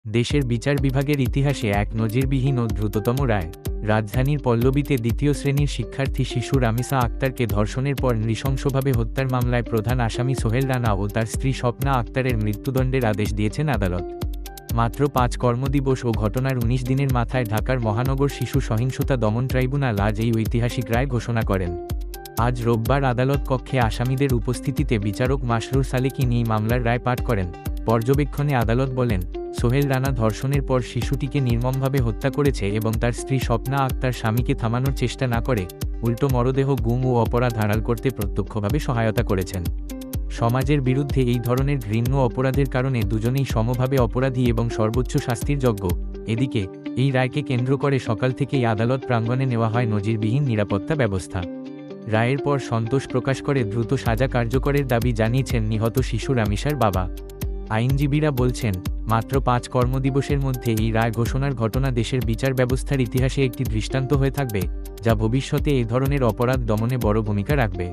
দেশের বিচার বিভাগের ইতিহাসে এক নজিরবিহীন ও দ্রুততম রায়। রাজধানীর পল্লবীতে দ্বিতীয় শ্রেণীর শিক্ষার্থী শিশু রামিসা আক্তারকে ধর্ষণের পর নৃশংসভাবে হত্যার মামলায় প্রধান আসামি সোহেল রানা ও তার স্ত্রী স্বপ্না আক্তারের মৃত্যুদণ্ডের আদেশ দিয়েছেন আদালত। মাত্র ৫ কর্মদিবস ও ঘটনার ১৯ দিনের মাথায় ঢাকার মহানগর শিশু সহিংসতা দমন ট্রাইব্যুনাল আজ এই ঐতিহাসিক রায় ঘোষণা করেন। আজ রোববার আদালত কক্ষে আসামিদের উপস্থিতিতে বিচারক মাসরুর সালেকিন এই মামলার রায় পাঠ করেন। পর্যবেক্ষণে আদালত বলেন, সোহেল রানা ধর্ষণের পর শিশুটিকে নির্মমভাবে হত্যা করেছে এবং তার স্ত্রী স্বপ্না আক্তার স্বামীকে থামানোর চেষ্টা না করে উল্টো মরদেহ গুম ও অপরাধ আড়াল করতে প্রত্যক্ষভাবে সহায়তা করেছেন। সমাজের বিরুদ্ধে এই ধরনের ঘৃণ্য অপরাধের কারণে দুজনেই সমভাবে অপরাধী এবং সর্বোচ্চ শাস্তির যোগ্য। এদিকে এই রায়কে কেন্দ্র করে সকাল থেকেই আদালত প্রাঙ্গণে নেওয়া হয় নজিরবিহীন নিরাপত্তা ব্যবস্থা। রায়ের পর সন্তোষ প্রকাশ করে দ্রুত সাজা কার্যকরের দাবি জানিয়েছেন নিহত শিশু রামিসার বাবা। আইনজীবীরা বলছেন, মাত্র ৫ কর্মদিবসের মধ্যে এই রায় ঘোষণার ঘটনা দেশের বিচার ব্যবস্থার ইতিহাসে একটি দৃষ্টান্ত হয়ে থাকবে, যা ভবিষ্যতে এ ধরনের অপরাধ দমনে বড় ভূমিকা রাখবে।